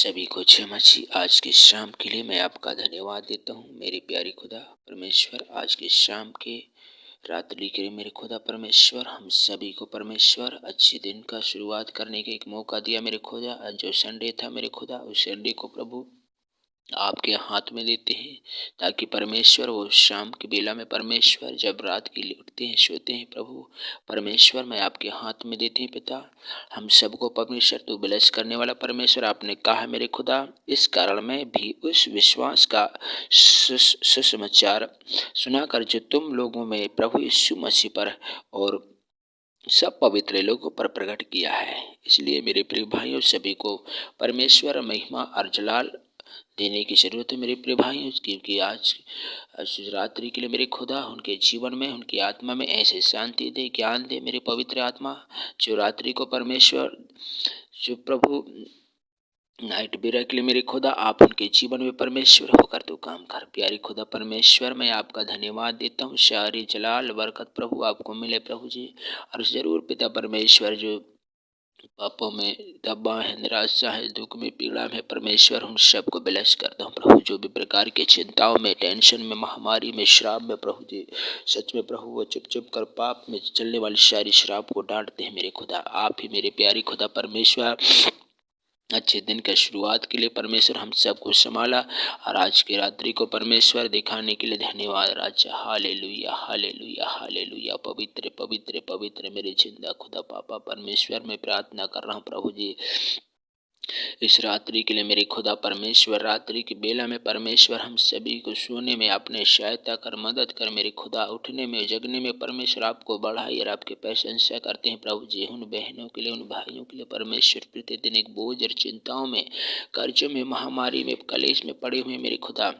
सभी को जय मसीह। आज की शाम के लिए मैं आपका धन्यवाद देता हूँ मेरे प्यारे खुदा परमेश्वर। आज की शाम के रात्रि के लिए मेरे खुदा परमेश्वर हम सभी को परमेश्वर अच्छे दिन का शुरुआत करने का एक मौका दिया मेरे खुदा। आज जो संडे था मेरे खुदा, उस संडे को प्रभु आपके हाथ में देते हैं, ताकि परमेश्वर वो शाम की बेला में परमेश्वर जब रात के लिए उठते हैं सोते हैं, प्रभु परमेश्वर मैं आपके हाथ में देते हैं पिता। हम सबको परमेश्वर तू ब्लेस करने वाला परमेश्वर आपने कहा मेरे खुदा। इस कारण मैं भी उस विश्वास का सुसमाचार सुनाकर जो तुम लोगों में प्रभु यीशु मसीह पर और सब पवित्र लोगों पर प्रकट किया है, इसलिए मेरे प्रिय भाइयों सभी को परमेश्वर महिमा और जलाल देने की जरूरत है मेरे प्रिय भाइयों। क्योंकि आज रात्रि के लिए मेरे खुदा उनके जीवन में उनकी आत्मा में ऐसे शांति दे, ज्ञान दे मेरे पवित्र आत्मा। जो रात्रि को परमेश्वर जो प्रभु नाइट बेरा के लिए मेरे खुदा आप उनके जीवन में परमेश्वर होकर तो काम कर। प्यारी खुदा परमेश्वर मैं आपका धन्यवाद देता हूँ। शारी जलाल बरकत प्रभु आपको मिले प्रभु जी। और जरूर पिता परमेश्वर जो पापों में दबा है, निराशा है, दुख में, पीड़ा में परमेश्वर उन सबको ब्लेस करता हूँ प्रभु। जो भी प्रकार की चिंताओं में, टेंशन में, महामारी में, श्राप में प्रभु जी सच में प्रभु वो चुप चुप कर पाप में चलने वाली सारी श्राप को डांटते हैं मेरे खुदा। आप ही मेरे प्यारी खुदा परमेश्वर अच्छे दिन के शुरुआत के लिए परमेश्वर हम सबको संभाला और आज की रात्रि को परमेश्वर दिखाने के लिए धन्यवाद राजा। Hallelujah hallelujah hallelujah. पवित्र पवित्र पवित्र मेरे जिंदा खुदा पापा परमेश्वर मैं प्रार्थना कर रहा हूँ प्रभु जी इस रात्रि के लिए मेरे खुदा परमेश्वर। रात्रि की बेला में परमेश्वर हम सभी को सोने में आपने सहायता कर, मदद कर मेरे खुदा। उठने में जगने में परमेश्वर आपको बढ़ाई और आपके प्रशंसा करते हैं प्रभु जी। उन बहनों के लिए, उन भाइयों के लिए परमेश्वर प्रतिदिन एक बोझ और चिंताओं में, कर्जों में, महामारी में, कलेश में पड़े हुए मेरे खुदा।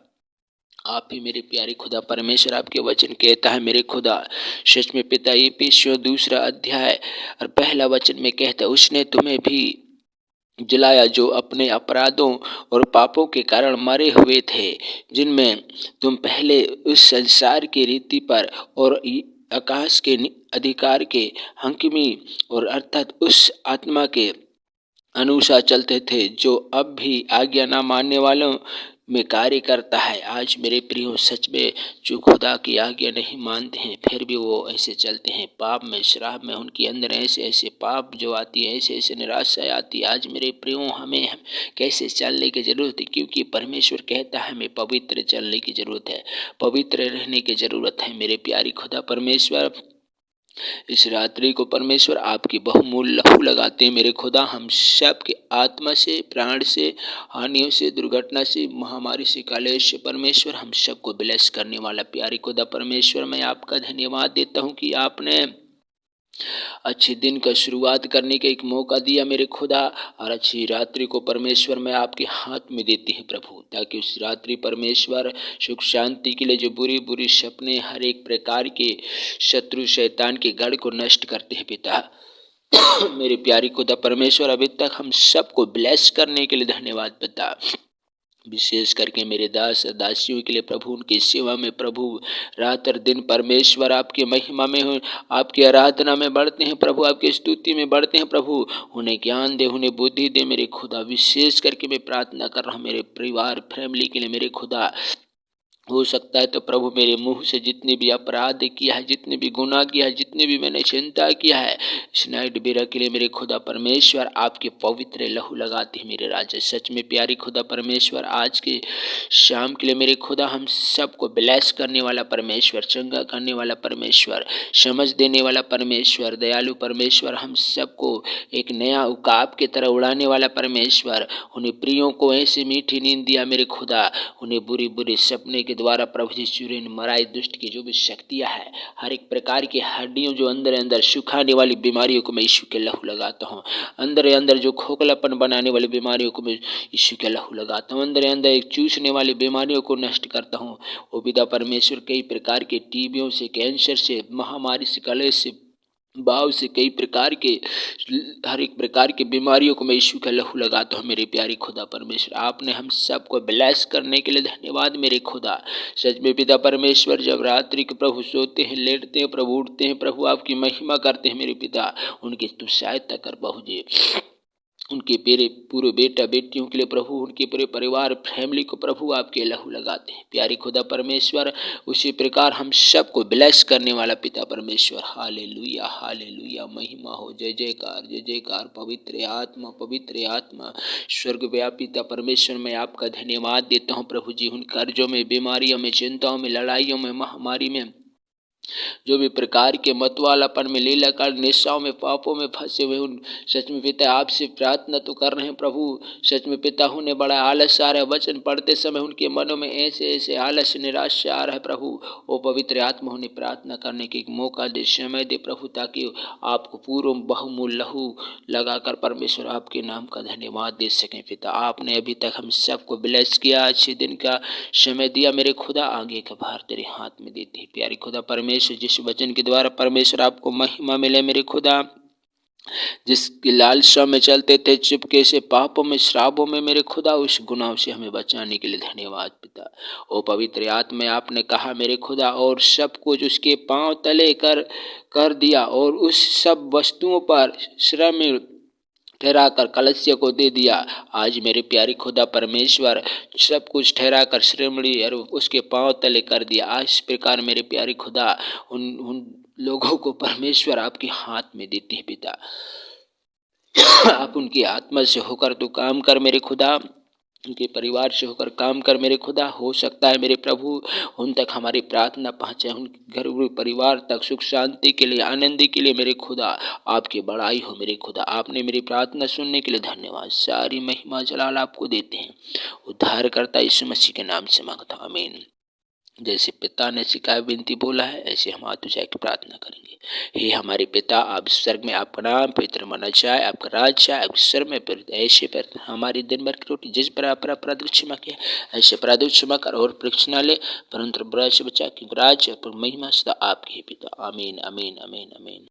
आप ही मेरे प्यारे खुदा परमेश्वर आपके वचन कहता है मेरे खुदा सच में पिता इफिसियों 2 अध्याय और पहला वचन में कहता है उसने तुम्हें भी जलाया जो अपने अपराधों और पापों के कारण मरे हुए थे, जिनमें तुम पहले उस संसार की रीति पर और आकाश के अधिकार के हकीमी और अर्थात उस आत्मा के अनुसार चलते थे जो अब भी आज्ञा न मानने वालों में कार्य करता है। आज मेरे प्रियो सच में जो खुदा की आज्ञा नहीं मानते हैं फिर भी वो ऐसे चलते हैं पाप में, शराब में, उनके अंदर ऐसे ऐसे पाप जो आती है, ऐसे ऐसे निराशा आती है। आज मेरे प्रियो हमें कैसे चलने की जरूरत है, क्योंकि परमेश्वर कहता है हमें पवित्र चलने की जरूरत है, पवित्र रहने की जरूरत है मेरे प्यारी खुदा परमेश्वर। इस रात्रि को परमेश्वर आपकी बहुमूल्य लहू लगाते हैं मेरे खुदा। हम सब के आत्मा से, प्राण से, हानियों से, दुर्घटना से, महामारी से, कलेश से परमेश्वर हम सबको ब्लेस करने वाला प्यारी खुदा परमेश्वर मैं आपका धन्यवाद देता हूँ कि आपने अच्छे दिन का शुरुआत करने का एक मौका दिया मेरे खुदा। और अच्छी रात्रि को परमेश्वर मैं आपके हाथ में देती हूँ प्रभु, ताकि उस रात्रि परमेश्वर सुख शांति के लिए जो बुरी बुरी सपने, हर एक प्रकार के शत्रु शैतान के गढ़ को नष्ट करते हैं पिता मेरे प्यारी खुदा परमेश्वर अभी तक हम सबको ब्लेस करने के लिए धन्यवाद पिता। विशेष करके मेरे दास दासियों के लिए प्रभु उनकी सेवा में प्रभु रात और दिन परमेश्वर आपकी महिमा में हो, आपकी आराधना में बढ़ते हैं प्रभु, आपकी स्तुति में बढ़ते हैं प्रभु। उन्हें ज्ञान दे, उन्हें बुद्धि दे मेरे खुदा। विशेष करके मैं प्रार्थना कर रहा हूँ मेरे परिवार फैमिली के लिए मेरे खुदा। हो सकता है तो प्रभु मेरे मुंह से जितने भी अपराध किया है, जितने भी गुनाह किया है, जितने भी मैंने चिंता किया है, इस नाइट बेरा के लिए मेरे खुदा परमेश्वर आपके पवित्र लहू लगाते हैं मेरे राजा। सच में प्यारी खुदा परमेश्वर आज के शाम के लिए मेरे खुदा हम सबको ब्लेस करने वाला परमेश्वर, चंगा करने वाला परमेश्वर, समझ देने वाला परमेश्वर, दयालु परमेश्वर, हम सबको एक नया उकाब की तरह उड़ाने वाला परमेश्वर। उन्हें प्रियों को ऐसी मीठी नींद दिया मेरे खुदा, उन्हें बुरी बुरी सपने के द्वारा प्रभु जी सूर्य ने मराई दुष्ट की जो भी शक्तियां है, हर एक प्रकार की हड्डियों जो अंदर अंदर सुखाने वाली बीमारियों को मैं यीशु के लहू लगाता हूँ। अंदर अंदर जो खोखलापन बनाने वाली बीमारियों को मैं यीशु के लहू लगाता हूँ। अंदर अंदर एक चूसने वाली बीमारियों को नष्ट करता हूँ। ओ पिता परमेश्वर कई प्रकार के टीबियों से, कैंसर से, महामारी से, कलेश से, भाव से, कई प्रकार के हर एक प्रकार की बीमारियों को मैं यीशु का लहू लगाता हूँ मेरे प्यारी खुदा परमेश्वर। आपने हम सबको ब्लेस करने के लिए धन्यवाद मेरे खुदा। सच में पिता परमेश्वर जब रात्रि के प्रभु सोते हैं, लेटते हैं प्रभु, उठते हैं प्रभु, आपकी महिमा करते हैं मेरे पिता, उनकी तू सहायता कर प्रभु जी। उनके पूरे बेटा बेटियों के लिए प्रभु, उनके पूरे परिवार फैमिली को प्रभु आपके लहू लगाते हैं। प्यारी खुदा परमेश्वर, उसी प्रकार हम सबको ब्लेस करने वाला पिता परमेश्वर, हालेलुया हालेलुया, महिमा हो, जय जयकार, पवित्र आत्मा स्वर्ग व्यापी पिता परमेश्वर, मैं आपका धन्यवाद देता हूँ प्रभु जी। उन कर्जों में, बीमारियों में, चिंताओं में, लड़ाइयों में, महामारी में, जो भी प्रकार के मतवालापन में, लीला कर, निशाओं में, पापों में फंसे हुए उन सच में पिता आपसे प्रार्थना तो कर रहे हैं प्रभु। सच में पिता उन्हें बड़ा आलस आ रहा है, वचन पढ़ते समय उनके मनों में ऐसे ऐसे आलस निराशा आ रहा है प्रभु। ओ पवित्र आत्मा, उन्हें प्रार्थना करने के एक मौका दे, समय दे प्रभु, ताकि आपको पूर्ण बहुमूल्य लहू लगाकर परमेश्वर आपके नाम का धन्यवाद दे सकें। पिता आपने अभी तक हम सबको ब्लेस किया, अच्छे दिन का समय दिया मेरे खुदा, आगे का भार तेरे हाथ में देते हैं। प्यारी खुदा परमेश्वर, जिस वचन के द्वारा परमेश्वर आपको महिमा मिले मेरे खुदा, जिसकी लालसा में चलते थे चुपके से, पापों में, श्रापों में मेरे खुदा, उस गुनाह से हमें बचाने के लिए धन्यवाद पिता। ओ पवित्र आत्मा, आपने कहा मेरे खुदा, और सब कुछ उसके पांव तले कर दिया, और उस सब वस्तुओं पर श्रम ठहरा कर कलस्य को दे दिया। आज मेरे प्यारी खुदा परमेश्वर, सब कुछ ठहरा कर श्रीमणी और उसके पांव तले कर दिया। आज इस प्रकार मेरे प्यारी खुदा उन लोगों को परमेश्वर आपके हाथ में देते हैं पिता। आप उनकी आत्मा से होकर तो काम कर मेरे खुदा, उनके परिवार से होकर काम कर मेरे खुदा। हो सकता है मेरे प्रभु उन तक हमारी प्रार्थना पहुँचे, उनके घर परिवार तक सुख शांति के लिए, आनंद के लिए मेरे खुदा आपकी बड़ाई हो मेरे खुदा। आपने मेरी प्रार्थना सुनने के लिए धन्यवाद। सारी महिमा जलाल आपको देते हैं, उद्धारकर्ता यीशु मसीह के नाम से मांगता हूं, आमीन। जैसे पिता ने सिखाया विनती बोला है, ऐसे हम हाथ उठाकर की प्रार्थना करेंगे। हे हमारे पिता, आप स्वर्ग में आपका नाम पवित्र माना जाए, आपका राज्य आए, आपके स्वर्ग में ऐसे पर हमारी दिन भर की रोटी जिस पर आप अपराध क्षमा किया, ऐसे अपराध क्षमा कर, और परीक्षा न ले परंतु बुराई से बचा, कि राज्य और महिमा सदा आपकी है पिता, आमीन आमीन आमीन आमीन।